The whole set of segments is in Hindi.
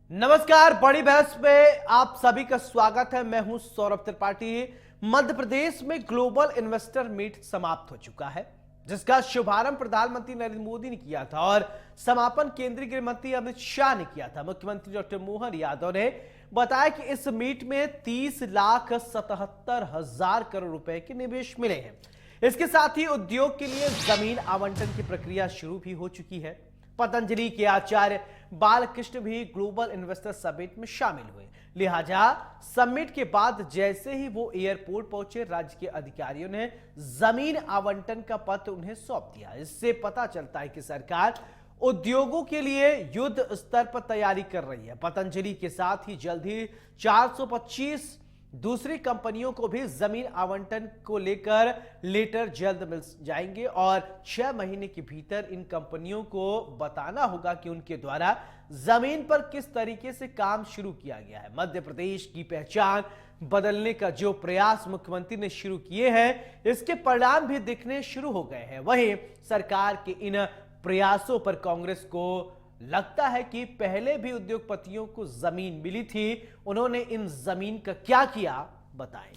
नमस्कार, बड़ी बहस में आप सभी का स्वागत है। मैं हूं सौरभ त्रिपाठी। मध्य प्रदेश में ग्लोबल इन्वेस्टर मीट समाप्त हो चुका है, जिसका शुभारंभ प्रधानमंत्री नरेंद्र मोदी ने किया था और समापन केंद्रीय गृह मंत्री अमित शाह ने किया था। मुख्यमंत्री डॉक्टर मोहन यादव ने बताया कि इस मीट में 30,77,000 करोड़ रुपए के निवेश मिले हैं। इसके साथ ही उद्योग के लिए जमीन आवंटन की प्रक्रिया शुरू भी हो चुकी है। पतंजलि के आचार्य बालकृष्ण भी ग्लोबल इन्वेस्टर समिट में शामिल हुए। लिहाजा समिट के बाद जैसे ही वो एयरपोर्ट पहुंचे, राज्य के अधिकारियों ने जमीन आवंटन का पत्र उन्हें सौंप दिया। इससे पता चलता है कि सरकार उद्योगों के लिए युद्ध स्तर पर तैयारी कर रही है। पतंजलि के साथ ही जल्द ही 425 दूसरी कंपनियों को भी जमीन आवंटन को लेकर लेटर जल्द मिल जाएंगे और 6 महीने के भीतर इन कंपनियों को बताना होगा कि उनके द्वारा जमीन पर किस तरीके से काम शुरू किया गया है। मध्य प्रदेश की पहचान बदलने का जो प्रयास मुख्यमंत्री ने शुरू किए हैं, इसके परिणाम भी दिखने शुरू हो गए हैं। वहीं सरकार के इन प्रयासों पर कांग्रेस को लगता है कि पहले भी उद्योगपतियों को जमीन मिली थी, उन्होंने इन जमीन का क्या किया बताएं।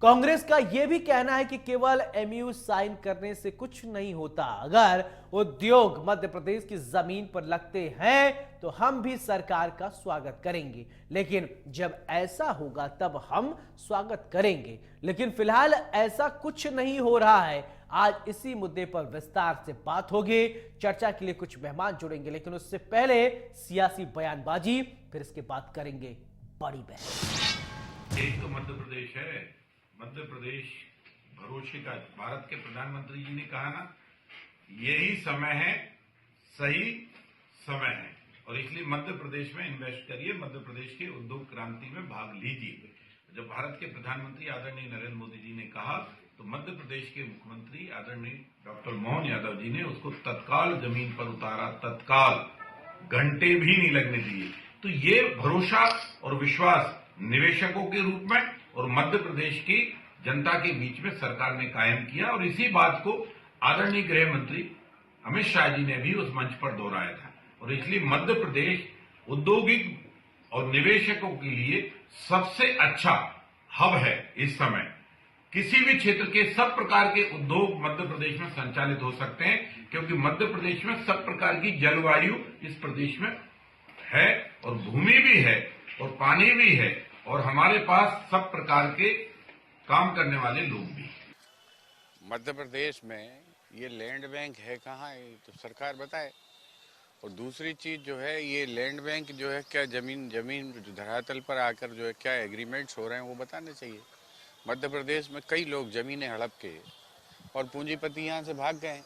कांग्रेस का यह भी कहना है कि केवल एमयू साइन करने से कुछ नहीं होता। अगर उद्योग मध्य प्रदेश की जमीन पर लगते हैं तो हम भी सरकार का स्वागत करेंगे, लेकिन जब ऐसा होगा तब हम स्वागत करेंगे। लेकिन फिलहाल ऐसा कुछ नहीं हो रहा है। आज इसी मुद्दे पर विस्तार से बात होगी। चर्चा के लिए कुछ मेहमान जुड़ेंगे, लेकिन उससे पहले सियासी बयानबाजी, फिर इसके बाद करेंगे बड़ी बहस। एक तो मध्य प्रदेश है, मध्य प्रदेश भरोसे का। भारत के प्रधानमंत्री जी ने कहा ना, यही समय है, सही समय है, और इसलिए मध्य प्रदेश में इन्वेस्ट करिए, मध्य प्रदेश के उद्योग क्रांति में भाग लीजिए। जब भारत के प्रधानमंत्री आदरणीय नरेंद्र मोदी जी ने कहा, तो मध्य प्रदेश के मुख्यमंत्री आदरणीय डॉक्टर मोहन यादव जी ने उसको तत्काल जमीन पर उतारा, तत्काल, घंटे भी नहीं लगने दिए। तो ये भरोसा और विश्वास निवेशकों के रूप में और मध्य प्रदेश की जनता के बीच में सरकार ने कायम किया, और इसी बात को आदरणीय गृह मंत्री अमित शाह जी ने भी उस मंच पर दोहराया था। और इसलिए मध्य प्रदेश औद्योगिक और निवेशकों के लिए सबसे अच्छा हब है। इस समय किसी भी क्षेत्र के सब प्रकार के उद्योग मध्य प्रदेश में संचालित हो सकते हैं, क्योंकि मध्य प्रदेश में सब प्रकार की जलवायु इस प्रदेश में है, और भूमि भी है, और पानी भी है, और हमारे पास सब प्रकार के काम करने वाले लोग भी। मध्य प्रदेश में ये लैंड बैंक है कहाँ, ये तो सरकार बताए। और दूसरी चीज जो है, ये लैंड बैंक जो है, क्या जमीन धरातल पर आकर जो है क्या एग्रीमेंट्स हो रहे हैं वो बताने चाहिए। मध्य प्रदेश में कई लोग जमीनें हड़प के और पूंजीपति यहाँ से भाग गए,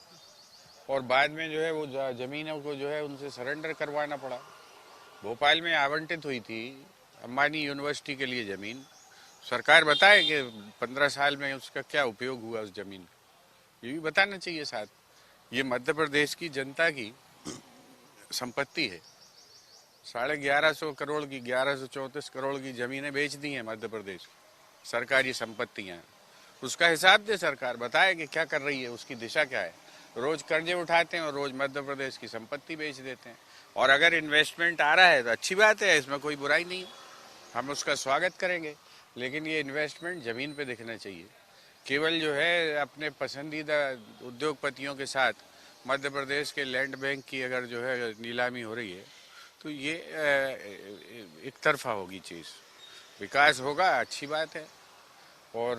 और बाद में जो है वो जमीनों को जो है उनसे सरेंडर करवाना पड़ा। भोपाल में आवंटित हुई थी अंबानी यूनिवर्सिटी के लिए जमीन, सरकार बताए कि 15 साल में उसका क्या उपयोग हुआ उस जमीन का, ये भी बताना चाहिए साथ। ये मध्य प्रदेश की जनता की संपत्ति है। 1150 करोड़ की, 1134 करोड़ की जमीनें बेच दी हैं मध्य प्रदेश, सरकारी संपत्तियां। उसका हिसाब दे सरकार, बताए कि क्या कर रही है, उसकी दिशा क्या है। रोज कर्जे उठाते हैं और रोज मध्य प्रदेश की संपत्ति बेच देते हैं। और अगर इन्वेस्टमेंट आ रहा है तो अच्छी बात है, इसमें कोई बुराई नहीं है, हम उसका स्वागत करेंगे। लेकिन ये इन्वेस्टमेंट जमीन पे दिखना चाहिए। केवल जो है अपने पसंदीदा उद्योगपतियों के साथ मध्य प्रदेश के लैंड बैंक की अगर जो है नीलामी हो रही है, तो ये एक तरफा होगी चीज़। विकास होगा, अच्छी बात है। और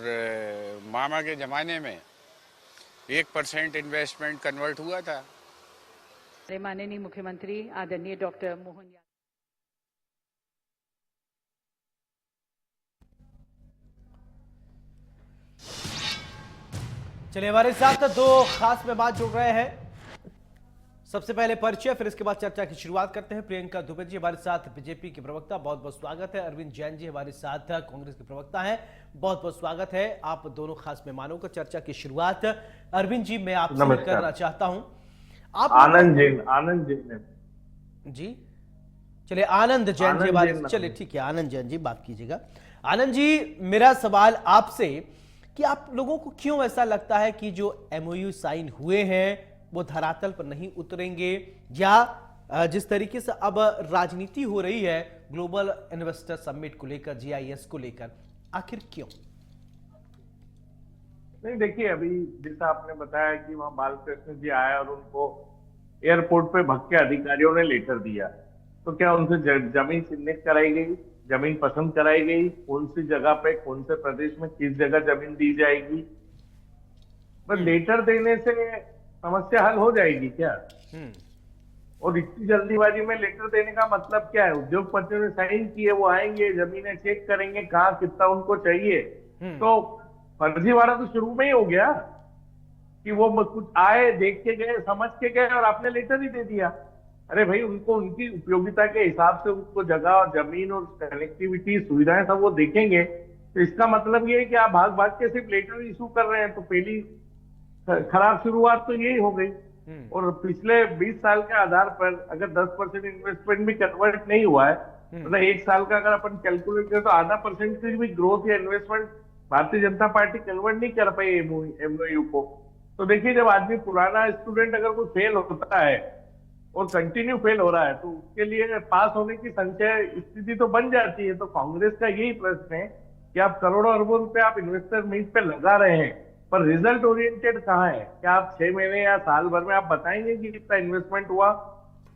मामा के ज़माने में 1% इन्वेस्टमेंट कन्वर्ट हुआ था। माननीय मुख्यमंत्री आदरणीय डॉक्टर मोहन यादव। चलिए, हमारे साथ दो खास मेहमान जुड़ रहे हैं। सबसे पहले परिचय, फिर इसके बाद चर्चा की शुरुआत करते हैं। प्रियंका दुबे जी हमारे साथ, बीजेपी के प्रवक्ता, बहुत बहुत स्वागत है। अरविंद जैन जी हमारे साथ, कांग्रेस के प्रवक्ता हैं, बहुत बहुत स्वागत है। आप दोनों खास मेहमानों को चर्चा की शुरुआत अरविंद जी मैं आपसे करना चाहता हूं। आप आनंद जैन जी, चलिए आनंद जैन जी हमारे, चलिए ठीक है, आनंद जैन जी बात कीजिएगा। आनंद जी, मेरा सवाल आपसे कि आप लोगों को क्यों ऐसा लगता है कि जो एमओयू साइन हुए हैं वो धरातल पर नहीं उतरेंगे, या जिस तरीके से अब राजनीति हो रही है ग्लोबल इन्वेस्टर समिट को लेकर, GIS को लेकर, आखिर क्यों? नहीं, देखिए, अभी जैसा आपने बताया कि वहां बालकृष्ण जी आए और उनको एयरपोर्ट पे भग के अधिकारियों ने लेटर दिया, तो क्या उनसे जमीन चिन्हित कराई गई, जमीन पसंद कराई गई, कौन सी जगह पे, कौन से प्रदेश में किस जगह जमीन दी जाएगी? बस लेटर देने से समस्या हल हो जाएगी क्या? और इतनी जल्दीबाजी में लेटर देने का मतलब क्या है? उद्योगपतियों ने साइन किए, वो आएंगे, जमीनें चेक करेंगे, कहाँ कितना उनको चाहिए। तो फर्जीवाड़ा तो शुरू में ही हो गया कि वो कुछ आए, देख के गए, समझ के गए और आपने लेटर ही दे दिया। अरे भाई, उनको उनकी उपयोगिता के हिसाब से उनको जगह और जमीन और कनेक्टिविटी सुविधाएं सब वो देखेंगे। तो इसका मतलब ये है कि आप भाग भाग के सिर्फ लेटर इशू कर रहे हैं, तो पहली खराब शुरुआत तो यही हो गई। और पिछले 20 साल के आधार पर अगर 10% इन्वेस्टमेंट भी कन्वर्ट नहीं हुआ है, मतलब एक साल का अगर अपन कैलकुलेट करें तो आधा % की भी ग्रोथ या investment Bharatiya Janata party convert नहीं कर पाई MOU को। तो देखिए, जब आदमी पुराना स्टूडेंट अगर कोई फेल होता है और कंटिन्यू फेल हो रहा है, तो उसके लिए पास होने की संचय स्थिति तो बन जाती है। तो कांग्रेस का यही प्रश्न है कि आप करोड़ों अरबों रुपए आप इन्वेस्टर मीट पे लगा रहे हैं, पर रिजल्ट ओरिएंटेड कहाँ है? क्या आप 6 महीने या साल भर में आप बताएंगे कि कितना इन्वेस्टमेंट हुआ?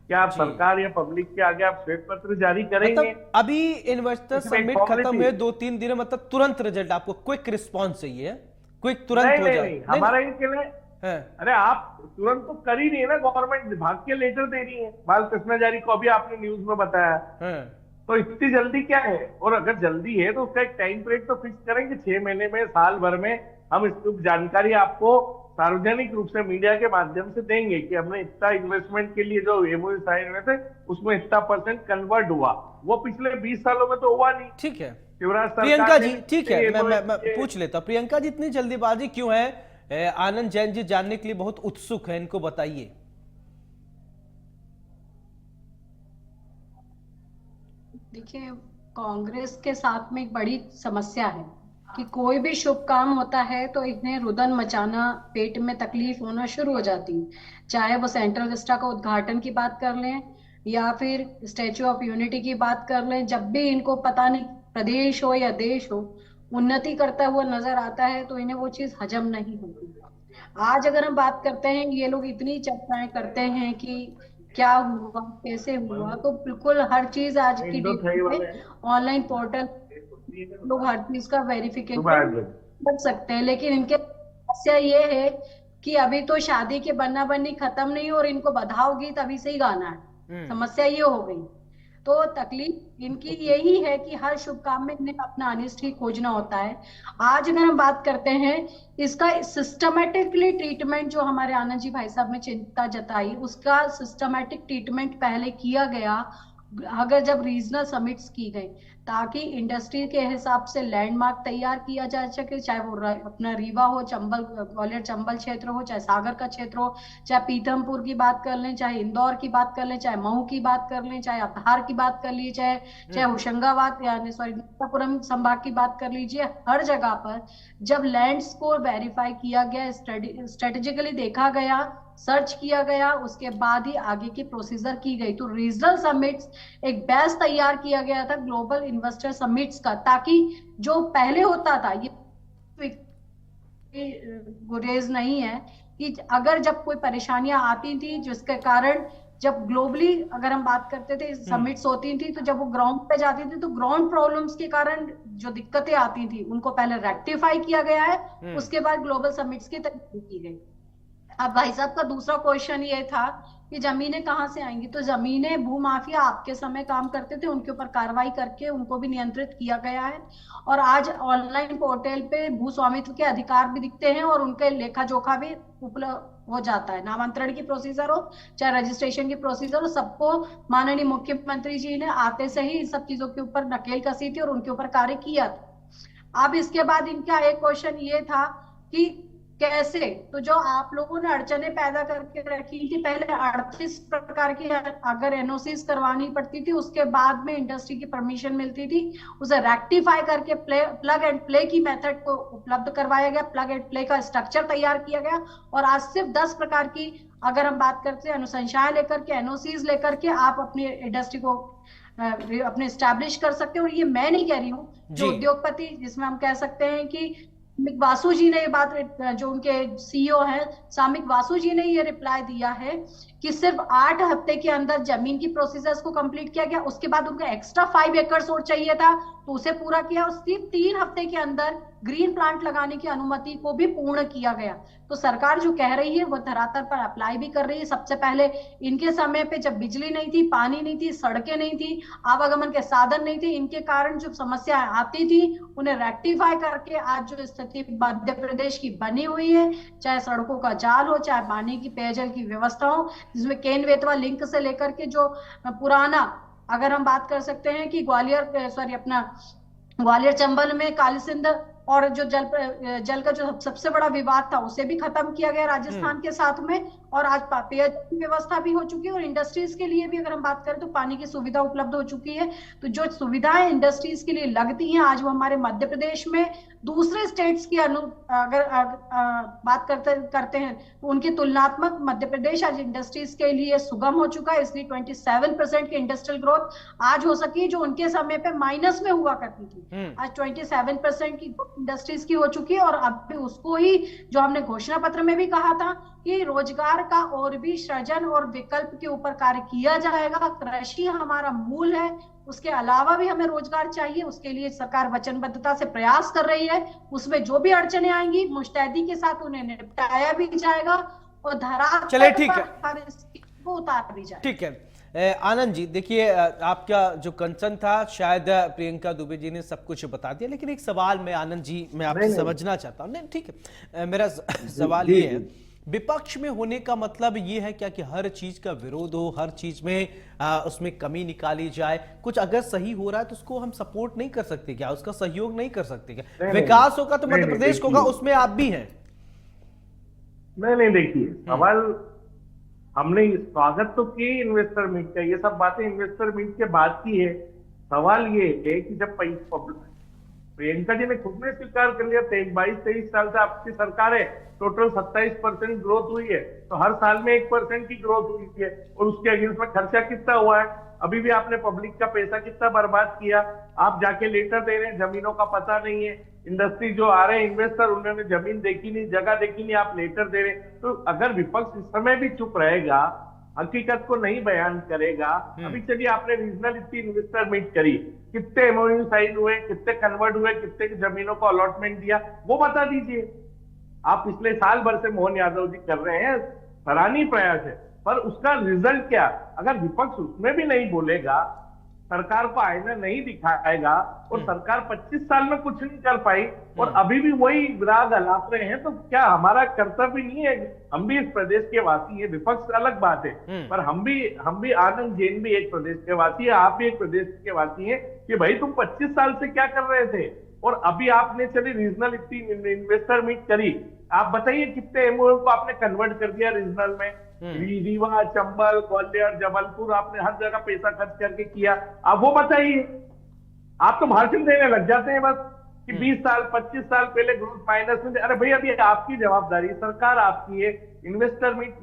क्या आप सरकार या पब्लिक के आगे आप श्वेत पत्र जारी करेंगे? मतलब अभी इन्वेस्टर समिट खत्म हुए 2-3 दिन, मतलब तुरंत रिजल्ट, आपको क्विक रिस्पॉन्स चाहिए, क्विक तुरंत हो जाए? नहीं, हमारा इनके लिए अरे आप तुरंत तो कर ही नहीं है ना, गवर्नमेंट भाग के लेटर दे रही है बालकृष्णाचारी को, अभी आपने न्यूज में बताया। तो इतनी जल्दी क्या है? और अगर जल्दी है तो उसका एक टाइम पीरियड तो फिक्स करेंगे, 6 महीने में, साल भर में हम इसकी जानकारी आपको सार्वजनिक रूप से मीडिया के माध्यम से देंगे कि हमने इतना इन्वेस्टमेंट के लिए जो MOU साइन हुए थे उसमें इतना % कन्वर्ट हुआ। वो पिछले 20 सालों में तो हुआ नहीं। ठीक है शिवराज प्रियंका जी, ठीक है, मैं पूछ लेता हूं, प्रियंका जी, इतनी जल्दीबाजी क्यों है? आनंद जैन जी जानने के लिए बहुत उत्सुक है, इनको बताइए। देखिए, कांग्रेस के साथ में एक बड़ी समस्या है कि कोई भी शुभ काम होता है तो इन्हें रुदन मचाना, पेट में तकलीफ होना शुरू हो जाती है। चाहे वो सेंट्रल विस्टा का उद्घाटन की बात कर लें या फिर स्टैच्यू ऑफ यूनिटी की बात कर लें, जब भी इनको पता नहीं प्रदेश हो या देश हो उन्नति करता हुआ नजर आता है तो इन्हें वो चीज हजम नहीं होती। आज अगर हम बात करते हैं, ये लोग इतनी चर्चाएं करते हैं कि क्या हुआ, कैसे हुआ, तो बिल्कुल हर चीज आज की डेट में ऑनलाइन पोर्टल लोग हर चीज का वेरिफिकेशन कर सकते हैं। लेकिन इनके समस्या ये है कि अभी तो शादी के बन्ना बन्नी खत्म नहीं और इनको बधाओ गीत अभी से ही गाना है। समस्या ये हो गई। तो तकलीफ इनकी यही है कि हर शुभ काम में इन्हें अपना अनिष्ट ही खोजना होता है। आज अगर हम बात करते हैं इसका सिस्टमेटिकली ट्रीटमेंट, जो हमारे आनंद जी भाई साहब ने चिंता जताई, उसका सिस्टमेटिक ट्रीटमेंट पहले किया गया अगर जब रीजनल समिट्स की गई, ताकि इंडस्ट्री के हिसाब से लैंडमार्क तैयार किया जा सके, चाहे वो अपना रीवा हो, चंबल, ग्वालियर चंबल क्षेत्र हो, चाहे सागर का क्षेत्र हो, चाहे पीथमपुर की बात कर लें, चाहे इंदौर की बात कर लें, चाहे मऊ की बात कर लें, चाहे अतहार की बात कर लीजिए, चाहे होशंगाबाद यानी नरसापुरम संभाग की बात कर लीजिए। हर जगह पर जब लैंड्स को वेरीफाई किया गया, स्ट्रेटेजिकली देखा गया, सर्च किया गया, उसके बाद ही आगे की प्रोसीजर की गई। तो रीजनल समिट्स एक बैच तैयार किया गया था ग्लोबल इन्वेस्टर समिट्स का, ताकि जो पहले होता था, ये गुरेज नहीं है कि अगर जब कोई परेशानियां आती थी जिसके कारण जब ग्लोबली अगर हम बात करते थे समिट्स होती थी, तो जब वो ग्राउंड पे जाती थी तो ग्राउंड प्रॉब्लम्स के कारण जो दिक्कतें आती थी उनको पहले रेक्टिफाई किया गया है, उसके बाद ग्लोबल समिट्स की तैयारी की गई। अब भाई साहब का दूसरा क्वेश्चन ये था कि जमीनें कहाँ से आएंगी, तो जमीनें भूमाफिया आपके समय काम करते थे, उनके ऊपर कार्रवाई करके उनको भी नियंत्रित किया गया है। और आज ऑनलाइन पोर्टल पे भू स्वामित्व के अधिकार भी दिखते हैं और उनके लेखा जोखा भी उपलब्ध हो जाता है। नामांतरण की प्रोसीजर हो चाहे रजिस्ट्रेशन की प्रोसीजर हो, सबको माननीय मुख्यमंत्री जी ने आते से ही इन सब चीजों के ऊपर नकेल कसी थी और उनके ऊपर कार्य किया था। अब इसके बाद इनका एक क्वेश्चन ये था कि कैसे, तो जो आप लोगों ने अड़चने पैदा करके रखी थी, पहले 38 प्रकार की अगर एनओसीज करवानी पड़ती थी, उसके बाद में इंडस्ट्री की परमिशन मिलती थी, उसे रेक्टिफाई करके प्लग एंड प्ले की मेथड को उपलब्ध करवाया गया, प्लग एंड प्ले का स्ट्रक्चर तैयार किया गया और आज सिर्फ 10 प्रकार की अगर हम बात करते हैं अनुशंसाएं लेकर के, एनओसीज लेकर के आप अपनी इंडस्ट्री को अपने स्टैब्लिश कर सकते हैं। और ये मैं नहीं कह रही हूँ, जो जी। उद्योगपति, जिसमें हम कह सकते हैं कि सामिक वासु जी ने ये बात, जो उनके सीईओ हैं सामिक वासु जी ने ये रिप्लाई दिया है कि सिर्फ 8 हफ्ते के अंदर जमीन की प्रोसेस को कंप्लीट किया गया। उसके बाद उनको एक्स्ट्रा 5 एकड़ और चाहिए था तो उसे पूरा किया, और सिर्फ 3 हफ्ते के अंदर ग्रीन प्लांट लगाने की अनुमति को भी पूर्ण किया गया। तो सरकार जो कह रही है वो धरातल पर अप्लाई भी कर रही है। सबसे पहले इनके समय पे जब बिजली नहीं थी, पानी नहीं थी, सड़कें नहीं थी, आवागमन के साधन नहीं थे, इनके कारण जो समस्या आती थी उन्हें रेक्टिफाई करके आज जो स्थिति मध्य प्रदेश की बनी हुई है, चाहे सड़कों का जाल हो, चाहे पानी की पेयजल की व्यवस्था हो, जिसमें केन बेतवा लिंक से लेकर के जो पुराना, अगर हम बात कर सकते हैं कि ग्वालियर चंबल में काली सिंध और जो जल का जो सबसे बड़ा विवाद था उसे भी खत्म किया गया राजस्थान के साथ में, और आज पेयजल की व्यवस्था भी हो चुकी है। और इंडस्ट्रीज के लिए भी अगर हम बात करें तो पानी की सुविधा उपलब्ध हो चुकी है। तो जो सुविधाएं इंडस्ट्रीज के लिए लगती हैं आज वो हमारे मध्य प्रदेश में दूसरे स्टेट्स की अगर बात करते हैं तो उनकी तुलनात्मक मध्य प्रदेश आज इंडस्ट्रीज के लिए सुगम हो चुका है। इसलिए 27% की इंडस्ट्रियल ग्रोथ आज हो सकी, जो उनके समय पे माइनस में हुआ करती थी, आज 27% की इंडस्ट्रीज की हो चुकी है। और अब उसको ही जो हमने घोषणा पत्र में भी कहा था कि रोजगार का और भी सृजन और विकल्प के ऊपर कार्य किया जाएगा। कृषि हमारा मूल है, उसके अलावा भी हमें रोजगार चाहिए, उसके लिए सरकार वचनबद्धता से प्रयास कर रही है। उसमें जो भी अड़चने आएंगी मुस्तैदी के साथ उन्हें निपटाया भी जाएगा और धरातल चलिए, ठीक है, को उतार भी जाएगा। ठीक है। आनंद जी, देखिए आपका जो कंसर्न था शायद प्रियंका दुबे जी ने सब कुछ बता दिया, लेकिन एक सवाल मैं आनंद जी मैं आपसे समझना चाहता हूँ। नहीं, ठीक है, मेरा सवाल ये है, विपक्ष में होने का मतलब ये है क्या कि हर चीज का विरोध हो, हर चीज में उसमें कमी निकाली जाए? कुछ अगर सही हो रहा है तो उसको हम सपोर्ट नहीं कर सकते क्या, उसका सहयोग नहीं कर सकते क्या? विकास होगा तो मध्य प्रदेश होगा, उसमें आप भी हैं। नहीं, देखिए, सवाल हमने स्वागत तो किए इन्वेस्टर मीट का, ये सब बातें इन्वेस्टर मीट के बाद की है। सवाल ये है कि जब प्रियंका जी ने खुद ने स्वीकार कर लिया 22-23 साल से आपकी सरकार है, टोटल 27% ग्रोथ हुई है, तो हर साल में 1% की ग्रोथ हुई है, और उसके अगेंस्ट में खर्चा कितना हुआ है? अभी भी आपने पब्लिक का पैसा कितना बर्बाद किया। आप जाके लेटर दे रहे हैं, जमीनों का पता नहीं है, इंडस्ट्री जो आ रहे हैं इन्वेस्टर उन्होंने जमीन देखी नहीं, जगह देखी नहीं, आप लेटर दे रहे हैं। तो अगर विपक्ष इस समय भी चुप रहेगा, हकीकत को नहीं बयान करेगा, अभी चलिए आपने रीजनल इतनी इन्वेस्टर मीट करी, कितने एमओयू साइन हुए, कितने कन्वर्ट हुए, कितने जमीनों को अलॉटमेंट दिया, वो बता दीजिए। आप पिछले साल भर से मोहन यादव जी कर रहे हैं, सराहनीय प्रयास है, पर उसका रिजल्ट क्या? अगर विपक्ष उसमें भी नहीं बोलेगा, सरकार को आईना नहीं दिखाएगा, और सरकार 25 साल में कुछ नहीं कर पाई और अभी भी वही विराग हलात रहे हैं, तो क्या हमारा कर्तव्य नहीं है? हम भी इस प्रदेश के वासी हैं, विपक्ष अलग बात है, पर हम भी आनंद जैन भी एक प्रदेश के वासी है, आप भी एक प्रदेश के वासी हैं, कि भाई तुम 25 साल से क्या कर रहे थे? और अभी आपने चली रीजनल इतनी इन्वेस्टर मीट करी, आप बताइए कितने एमओयू को आपने कन्वर्ट कर दिया रीजनल में? रीवा, चंबल, ग्वालियर, जबलपुर, आपने हर जगह पैसा खर्च करके किया, आप वो बताइए। आप तो भाषण देने लग जाते हैं बस कि 20 साल 25 साल पहले ग्रोथ माइनस में। अरे भैया, अभी आपकी जवाबदारी, सरकार आपकी है। इन्वेस्टर मीट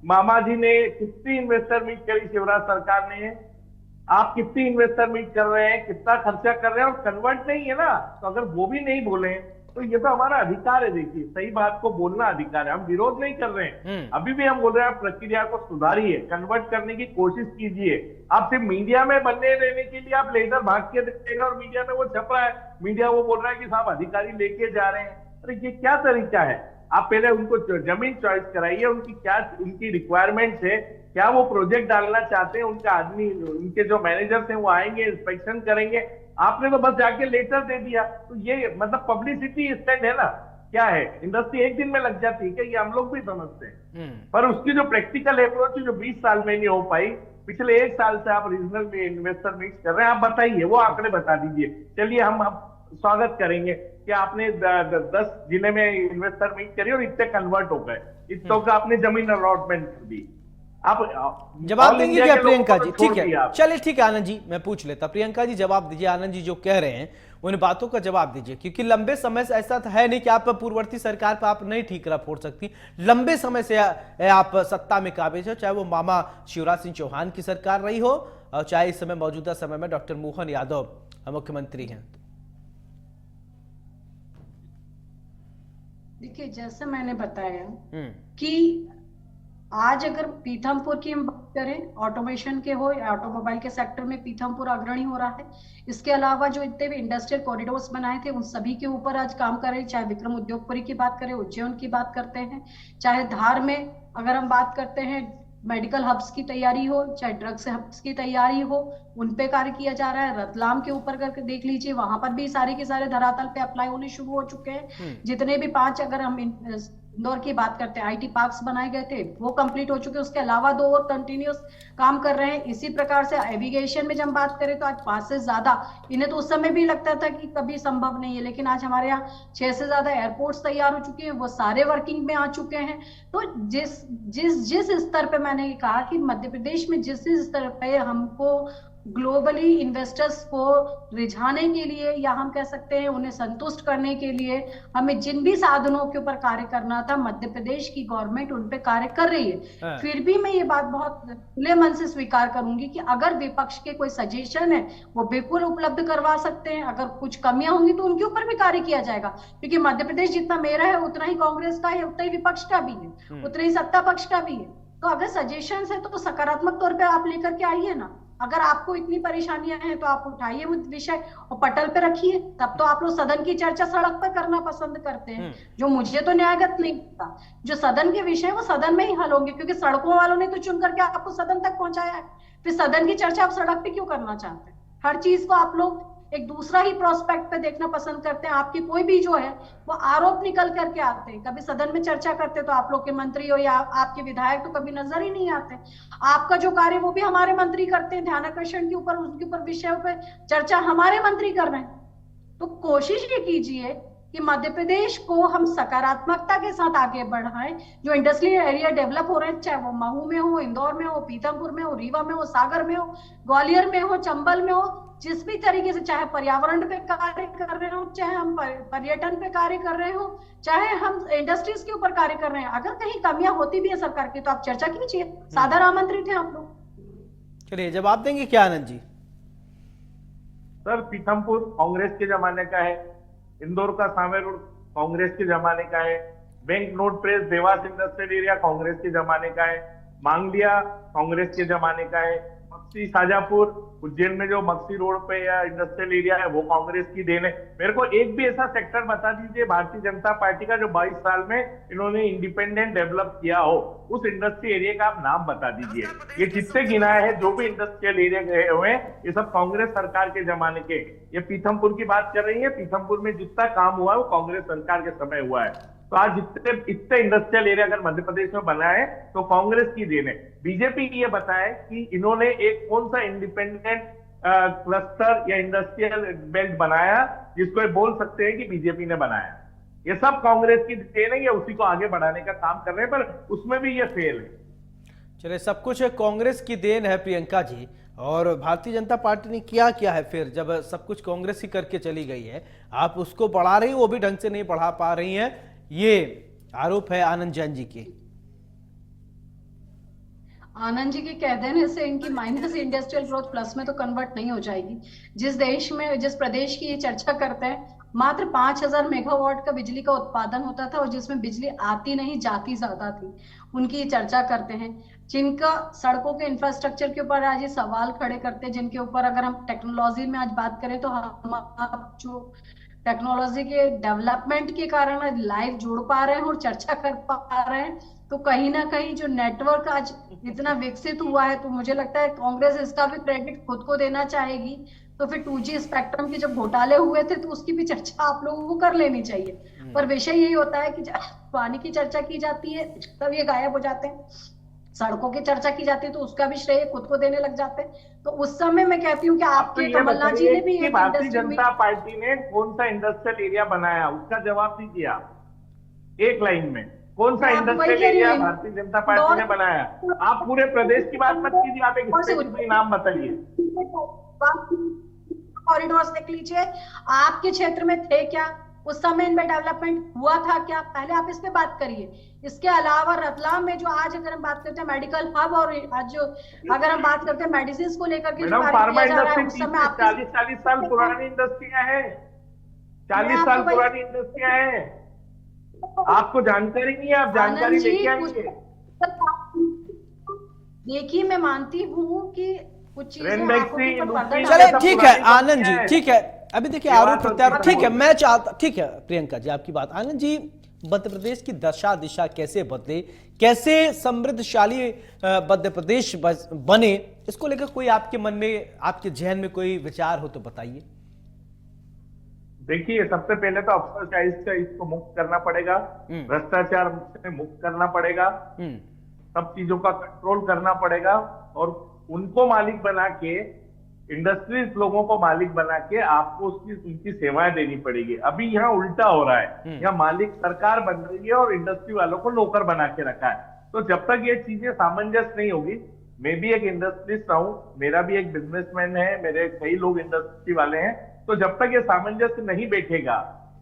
मामा जी ने कितनी इन्वेस्टर मीट करी, शिवराज सरकार ने? आप कितनी इन्वेस्टर मीट कर रहे हैं, कितना खर्चा कर रहे हैं, और कन्वर्ट नहीं है ना? तो अगर वो भी नहीं बोले तो ये तो हमारा अधिकार है। देखिए, सही बात को बोलना अधिकार है, हम विरोध नहीं कर रहे हैं। अभी भी हम बोल रहे हैं प्रक्रिया को सुधारिए, कन्वर्ट करने की कोशिश कीजिए। आप सिर्फ मीडिया में बने रहने के लिए आप लेटर भाग के देगा और मीडिया में वो छप रहा है, मीडिया वो बोल रहा है कि साहब अधिकारी लेके जा रहे हैं। अरे ये क्या तरीका है? आप पहले उनको जमीन चॉइस कराइए, उनकी क्या उनकी रिक्वायरमेंट्स है, क्या वो प्रोजेक्ट डालना चाहते हैं, उनका आदमी, उनके जो मैनेजर्स हैं वो आएंगे, इंस्पेक्शन करेंगे। आपने तो बस जाके लेटर दे दिया, तो ये मतलब पब्लिसिटी स्टंट है ना? क्या है, इंडस्ट्री एक दिन में लग जाती है क्या? ये हम लोग भी समझते हैं, पर उसकी जो प्रैक्टिकल अप्रोच है जो 20 साल में नहीं हो पाई, पिछले 1 साल से आप रीजनल में इन्वेस्टर मीट कर रहे हैं, आप बताइए, वो आंकड़े बता दीजिए। चलिए, हम स्वागत करेंगे कि आपने 10 जिले में इन्वेस्टर मीट करी और इतने कन्वर्ट हो गए, इतनों का आपने जमीन अलॉटमेंट कर दी। आप जवाब ऑल देंगे इंडिया क्या के लोगों प्रियंका को जी? तो छोड़ ठीक है, दिया आप। चलिए ठीक है आनंद जी, मैं पूछ लेता। प्रियंका जी जवाब दीजिए, आनंद जी जो कह रहे हैं उन बातों का जवाब दीजिए, क्योंकि लंबे समय से ऐसा तो है नहीं कि आप पूर्ववर्ती सरकार पर आप नहीं ठीकरा फोड़ सकती। लंबे समय से आप सत्ता में काबिज हो, चाहे वो मामा शिवराज सिंह चौहान की सरकार रही हो और चाहे इस समय मौजूदा समय में डॉक्टर मोहन यादव मुख्यमंत्री हैं। देखिए, जैसे मैंने बताया कि आज अगर पीथमपुर की हम बात करें, ऑटोमेशन के हो या ऑटोमोबाइल के सेक्टर में पीथमपुर अग्रणी हो रहा है। इसके अलावा जो इतने भी इंडस्ट्रियल कॉरिडोर्स बनाए थे उन सभी के ऊपर आज काम कर रहे हैं। चाहे विक्रम उद्योगपुरी की बात करें, उज्जैन की बात करते हैं, चाहे धार में अगर हम बात करते हैं मेडिकल हब्स की तैयारी हो, चाहे ड्रग्स हब्स की तैयारी हो, उन पे कार्य किया जा रहा है। रतलाम के ऊपर करके देख लीजिए, वहां पर भी सारे के सारे धरातल पे अप्लाई होने शुरू हो चुके हैं। जितने भी 5 अगर हम इंदौर की बात करते हैं, आईटी पार्क्स बनाए गए थे वो कंप्लीट हो चुके हैं। उसके अलावा 2 और कंटिन्यूस काम कर रहे हैं। इसी प्रकार से एविगेशन में जब हम बात करें तो आज 5 से ज्यादा, इन्हें तो उस समय भी लगता था कि कभी संभव नहीं है, लेकिन आज हमारे यहाँ 6 से ज्यादा एयरपोर्ट्स तैयार हो चुके हैं, वो सारे वर्किंग में आ चुके हैं। तो जिस जिस जिस स्तर पे मैंने कहा कि मध्य प्रदेश में जिस स्तर पे हमको ग्लोबली इन्वेस्टर्स को रिझाने के लिए या हम कह सकते हैं उन्हें संतुष्ट करने के लिए हमें जिन भी साधनों के ऊपर कार्य करना था, मध्य प्रदेश की गवर्नमेंट उन पे कार्य कर रही है। फिर भी मैं ये बात बहुत खुले मन से स्वीकार करूंगी कि अगर विपक्ष के कोई सजेशन है वो बिल्कुल उपलब्ध करवा सकते हैं। अगर कुछ कमियां होंगी तो उनके ऊपर भी कार्य किया जाएगा, क्योंकि मध्य प्रदेश जितना मेरा है उतना ही कांग्रेस का है, उतना ही विपक्ष का भी है, उतना ही सत्ता पक्ष का भी है। तो अगर सजेशन है तो सकारात्मक तौर पे आप लेकर के आइए ना। अगर आपको इतनी परेशानियां हैं तो आप उठाइए वो विषय और पटल पे रखिए। तब तो आप लोग सदन की चर्चा सड़क पर करना पसंद करते हैं, जो मुझे तो न्यायगत नहीं लगता। जो सदन के विषय वो सदन में ही हल होंगे, क्योंकि सड़कों वालों ने तो चुन करके आपको सदन तक पहुंचाया है। फिर सदन की चर्चा आप सड़क पे क्यों करना चाहते हैं? हर चीज को आप लोग एक दूसरा ही प्रोस्पेक्ट पे देखना पसंद करते हैं। आपकी कोई भी जो है वो आरोप निकल करके आते हैं। कभी सदन में चर्चा करते तो आप लोग के मंत्री हो या आपके विधायक तो कभी नजर ही नहीं आते। आपका जो कार्य वो भी हमारे मंत्री करते हैं, ध्यानाकर्षण के ऊपर, उसके ऊपर विषयों पे चर्चा हमारे मंत्री कर रहे हैं। तो कोशिश ये कीजिए कि मध्य प्रदेश को हम सकारात्मकता के साथ आगे बढ़ाएं। जो इंडस्ट्रियल एरिया डेवलप हो रहे हैं, चाहे वो महू में हो, इंदौर में हो, पीथमपुर में हो, रीवा में हो, सागर में हो, ग्वालियर में हो, चंबल में हो, जिस भी तरीके से, चाहे पर्यावरण पे कार्य कर रहे हो, चाहे हम पर्यटन पे कार्य कर रहे हो, चाहे हम इंडस्ट्रीज के ऊपर कार्य कर रहे हैं, अगर कहीं कमियां होती भी है सरकार की तो आप चर्चा कीजिए। सादर आमंत्रित है आप लोग। चलिए जवाब देंगे क्या आनंद जी? सर, पीथमपुर कांग्रेस के जमाने का है, इंदौर का सांवेर रोड कांग्रेस के जमाने का है, bank note press Dewas industrial area Congress के जमाने का है, मांगलिया कांग्रेस के जमाने का है, मक्सी शाजापुर उज्जैन में जो मक्सी रोड पे या इंडस्ट्रियल एरिया है वो कांग्रेस की देन है। मेरे को एक भी ऐसा सेक्टर बता दीजिए भारतीय जनता पार्टी का जो 22 साल में इन्होंने इंडिपेंडेंट डेवलप किया हो, उस इंडस्ट्री एरिया का आप नाम बता दीजिए। ये जितने गिनाए हैं जो भी इंडस्ट्रियल एरिया गए हुए हैं ये सब कांग्रेस सरकार के जमाने के। ये पीथमपुर की बात कर रही है, पीथमपुर में जितना काम हुआ है वो कांग्रेस सरकार के समय हुआ है। तो आज जितने इतने इंडस्ट्रियल एरिया अगर मध्य प्रदेश में बना है तो कांग्रेस की देन है। बीजेपी ये बताए कि इन्होंने एक कौन सा इंडिपेंडेंट क्लस्टर या इंडस्ट्रियल बेल्ट बनाया जिसको ये बोल सकते हैं कि बीजेपी ने बनाया। ये सब कांग्रेस की देन है, ये उसी को आगे बढ़ाने का काम कर रहे हैं, पर उसमें भी ये फेल है। चलिए, सब कुछ कांग्रेस की देन है प्रियंका जी, और भारतीय जनता पार्टी ने किया क्या है फिर? जब सब कुछ कांग्रेस ही करके चली गई है, आप उसको बढ़ा रही, वो भी ढंग से नहीं बढ़ा पा रही हैं, ये आरोप है आनंद जैन जी के। आनंद जी के कह देने से इनकी माइनस इंडस्ट्रियल ग्रोथ प्लस में तो कन्वर्ट नहीं हो जाएगी। जिस देश में, जिस प्रदेश की ये चर्चा करते हैं, मात्र 5000 मेगावाट का बिजली का उत्पादन होता था और जिसमें बिजली आती नहीं जाती ज्यादा थी, उनकी ये चर्चा करते हैं। जिनका सड़कों के इंफ्रास्ट्रक्चर के ऊपर आज ये सवाल खड़े करते हैं, जिनके ऊपर अगर हम टेक्नोलॉजी में आज बात करें तो हम जो टेक्नोलॉजी के डेवलपमेंट के कारण लाइव जुड़ पा रहे हैं और चर्चा कर पा रहे हैं, तो कहीं ना कहीं जो नेटवर्क आज इतना विकसित हुआ है, तो मुझे लगता है कांग्रेस इसका भी क्रेडिट खुद को देना चाहेगी। तो फिर 2G स्पेक्ट्रम के जब घोटाले हुए थे तो उसकी भी चर्चा आप लोगों को कर लेनी चाहिए। पर विषय यही होता है कि पानी की चर्चा की जाती है तब ये गायब हो जाते हैं, सड़कों की चर्चा की जाती है तो उसका भी श्रेय खुद को देने लग जाते हैं। तो उस समय मैं कहती हूँ कि आपके कमलनाथ जी ने भी भारतीय जनता पार्टी ने कौन सा इंडस्ट्रियल एरिया बनाया, उसका जवाब दीजिए आप एक लाइन में। कौन सा मैं आपको वही इंडस्ट्रियल कह रही एरिया हूँ। भारतीय जनता पार्टी ने बनाया? आप पूरे प्रदेश की बात मत कीजिए, आप एक स्पेसिफिक नाम बताइए। कॉरिडोर्स देख लीजिए, आपके क्षेत्र में थे क्या, उस समय इनमें डेवलपमेंट हुआ था क्या, पहले आप इस पे बात करिए। इसके अलावा रतलाम में जो आज अगर हम बात करते हैं मेडिकल हब, और आज जो अगर हम बात करते हैं मेडिसिन को लेकर के जो मैडम, कार्य फार्मा किया जा रहा है, इंडस्ट्री उस समय आप 40-40 साल पुरानी इंडस्ट्रियां हैं, 40 साल पुरानी इंडस्ट्रियां हैं। आपको जानकारी नहीं है, आप जानकारी लेके आएंगे। देखिए, मैं मानती हूँ कि कुछ चीजें आंखों के ऊपर पर्दा चले डाल- ठीक है आनंद जी, ठीक है। अभी देखिए ये आरोप बात प्रत्यारोप, होती है। ठीक है, मैं चाहता, ठीक है प्रियंका जी आपकी बात। आनंद जी, मध्य प्रदेश की दशा दिशा कैसे बदले, कैसे समृद्धशाली मध्य प्रदेश बने, इसको लेकर कोई आपके मन में, आपके जहन में कोई विचार हो तो बताइए। देखिए, सबसे पहले तो अफसरशाही से इसको मुक्त करना पड़ेगा, भ्रष्टाचार से मुक्त करना पड़ेगा, सब चीजों का कंट्रोल करना पड़ेगा, और उनको मालिक बना के, इंडस्ट्रीज लोगों को मालिक बना के आपको उनकी सेवाएं देनी पड़ेगी। अभी यहाँ उल्टा हो रहा है, यहाँ मालिक सरकार बन रही है और इंडस्ट्री वालों को नौकर बना के रखा है। तो जब तक ये चीजें सामंजस्य नहीं होगी, मैं भी एक इंडस्ट्रिस्ट हूँ, मेरा भी एक बिजनेसमैन है, मेरे कई लोग इंडस्ट्री वाले हैं, तो जब तक ये सामंजस्य नहीं बैठेगा,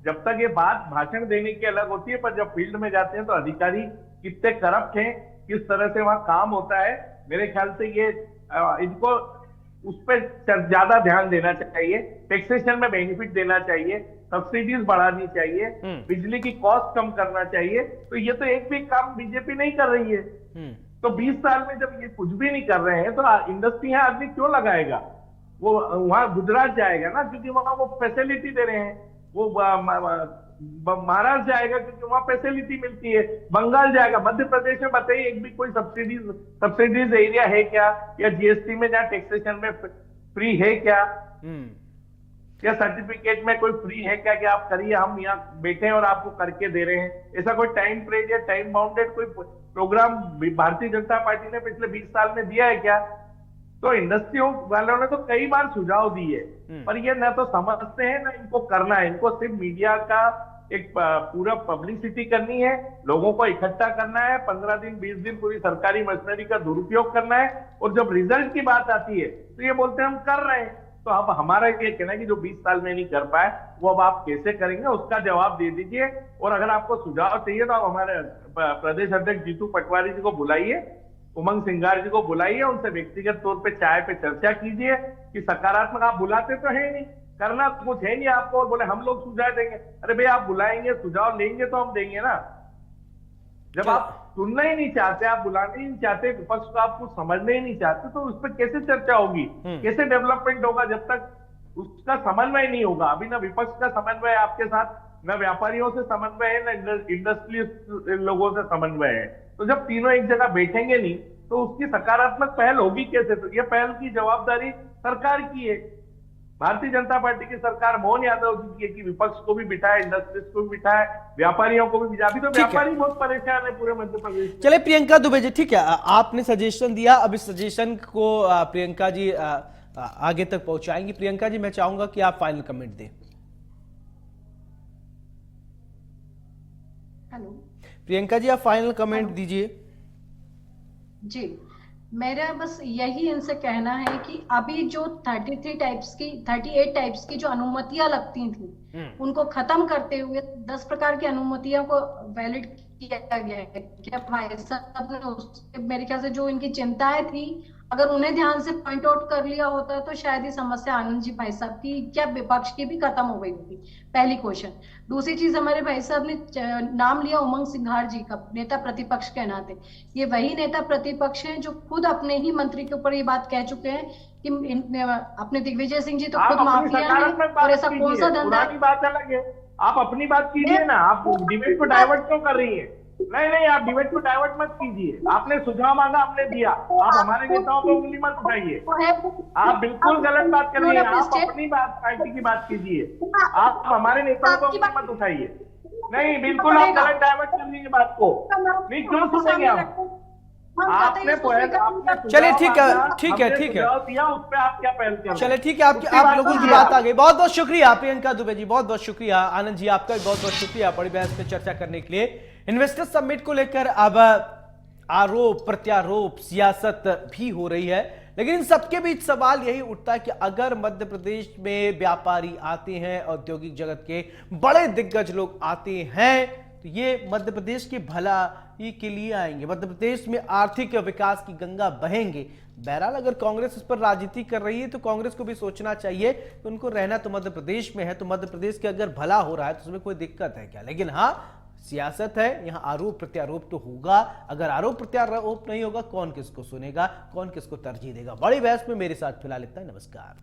जब तक ये बात भाषण देने की अलग होती है, पर जब फील्ड में जाते हैं तो अधिकारी कितने करप्ट हैं, किस तरह से वहां काम होता है, मेरे ख्याल से ये इनको उस पर ज्यादा ध्यान देना चाहिए, टैक्सेशन में बेनिफिट देना चाहिए, सब्सिडीज बढ़ानी चाहिए, बिजली की कॉस्ट कम करना चाहिए। तो ये तो एक भी काम बीजेपी नहीं कर रही है। तो 20 साल में जब ये कुछ भी नहीं कर रहे हैं तो इंडस्ट्री यहाँ आदमी क्यों लगाएगा? वो वहां गुजरात जाएगा ना, क्योंकि वहां वो फैसिलिटी दे रहे हैं। वो महाराष्ट्र जाएगा क्योंकि वहां फैसिलिटी मिलती है। बंगाल जाएगा। मध्य प्रदेश में बताइए, एक भी कोई सब्सिडीज एरिया है क्या, या जीएसटी में जहाँ टैक्सेशन में फ्री है क्या, या सर्टिफिकेट में कोई फ्री है क्या कि आप करिए, हम यहाँ बैठे हैं और आपको करके दे रहे हैं? ऐसा कोई टाइम पीरियड या टाइम बाउंडेड कोई प्रोग्राम भारतीय जनता पार्टी ने पिछले 20 साल में दिया है क्या? तो इंडस्ट्रियों वालों ने तो कई बार सुझाव दिए, पर ये न तो समझते हैं ना इनको करना है। इनको सिर्फ मीडिया का एक पूरा पब्लिसिटी करनी है, लोगों को इकट्ठा करना है, 15 दिन 20 दिन पूरी सरकारी मशीनरी का दुरुपयोग करना है, और जब रिजल्ट की बात आती है तो ये बोलते हैं हम कर रहे हैं। तो अब हमारा ये कहना है कि जो 20 साल में नहीं कर पाए वो अब आप कैसे करेंगे, उसका जवाब दे दीजिए। और अगर आपको सुझाव चाहिए तो आप हमारे प्रदेश अध्यक्ष जीतू पटवारी जी को बुलाइए, उमंग सिंघार जी को बुलाइए, उनसे व्यक्तिगत तौर पे चाय पे चर्चा कीजिए कि सकारात्मक। आप बुलाते तो है नहीं, करना कुछ है नहीं आपको, और बोले हम लोग सुझाव देंगे। अरे भाई, आप बुलाएंगे, सुझाव लेंगे तो हम देंगे ना। जब आप सुनना ही नहीं चाहते, आप बुलाने ही नहीं चाहते, विपक्ष को आप कुछ समझने ही नहीं चाहते, तो उस पर कैसे चर्चा होगी, कैसे डेवलपमेंट होगा? जब तक उसका समन्वय नहीं होगा। अभी ना विपक्ष का समन्वय आपके साथ, न व्यापारियों से समन्वय है, न इंडस्ट्री लोगों से समन्वय है। तो जब तीनों एक जगह बैठेंगे नहीं तो उसकी सकारात्मक पहल होगी कैसे? तो ये पहल की जवाबदारी सरकार की है। भारतीय जनता पार्टी की सरकार मोहन यादव जी की है कि विपक्ष को भी बिठाए, इंडस्ट्रीज को भी बिठाए, व्यापारियों को भी बिठाए। अभी तो व्यापारी बहुत परेशान है पूरे मध्य प्रदेश में। चले प्रियंका दुबे जी, ठीक है, आपने सजेशन दिया, अब इस सजेशन को प्रियंका जी आगे तक पहुंचाएंगी। प्रियंका जी, मैं चाहूंगा कि आप फाइनल कमेंट दें। हेलो प्रियंका जी, आप फाइनल कमेंट दीजिए। जी, मेरा बस यही इनसे कहना है कि अभी जो 38 टाइप्स की जो अनुमतियां लगती थी, उनको खत्म करते हुए 10 प्रकार की अनुमतियों को वैलिड किया गया है। क्या भाई साहब ने उससे, मेरे ख्याल से जो इनकी चिंताएं थी, अगर उन्हें ध्यान से पॉइंट आउट कर लिया होता तो शायद ये समस्या आनंद जी भाई साहब की, क्या विपक्ष की भी खत्म हो गई होगी। पहली क्वेश्चन। दूसरी चीज, हमारे भाई साहब ने नाम लिया उमंग सिंघार जी का, नेता प्रतिपक्ष के नाते। ये वही नेता प्रतिपक्ष हैं जो खुद अपने ही मंत्री के ऊपर ये बात कह चुके हैं कि अपने दिग्विजय सिंह जी तो खुद माफिया हैं, और ऐसा कौन सा धंधा। बात अलग है, आप अपनी बात कीजिए ना, आप डिबेट को डाइवर्ट क्यों कर रही है? नहीं, आप डिबेट को डाइवर्ट मत कीजिए। आपने सुझाव मांगा, आपने दिया, आप हमारे नेताओं को उंगली मत उठाइए। आप बिल्कुल गलत बात कर रही हैं। आप अपनी बात, पार्टी की बात कीजिए, आप हमारे नेताओं को उंगली मत उठाइए। नहीं, बिल्कुल आप गलत डाइवर्ट कर रही है बात को। नहीं, क्यों सुनेंगे आप? आपने चलिए ठीक है दिया, उस पर आप क्या पहल कर रहे हैं? चले ठीक है, आप लोगों की बात आ गई। बहुत बहुत शुक्रिया प्रियंका दुबे जी, बहुत बहुत शुक्रिया। आनंद जी आपका भी बहुत बहुत शुक्रिया बड़ी बहस पे चर्चा करने के लिए। इन्वेस्टर समिट को लेकर अब आरोप प्रत्यारोप सियासत भी हो रही है, लेकिन इन सबके बीच सवाल यही उठता है कि अगर मध्य प्रदेश में व्यापारी आते हैं, औद्योगिक जगत के बड़े दिग्गज लोग आते हैं, तो ये मध्य प्रदेश की भलाई के लिए आएंगे, मध्य प्रदेश में आर्थिक विकास की गंगा बहेंगे। बहरहाल अगर कांग्रेस इस पर राजनीति कर रही है तो कांग्रेस को भी सोचना चाहिए कि उनको रहना तो मध्य प्रदेश में है, तो मध्य प्रदेश के अगर भला हो रहा है तो उसमें कोई दिक्कत है क्या। लेकिन हाँ, सियासत है, यहां आरोप प्रत्यारोप तो होगा। अगर आरोप प्रत्यारोप नहीं होगा, कौन किसको सुनेगा, कौन किसको तरजीह देगा। बड़ी बहस में मेरे साथ फिलहाल इतना ही। नमस्कार।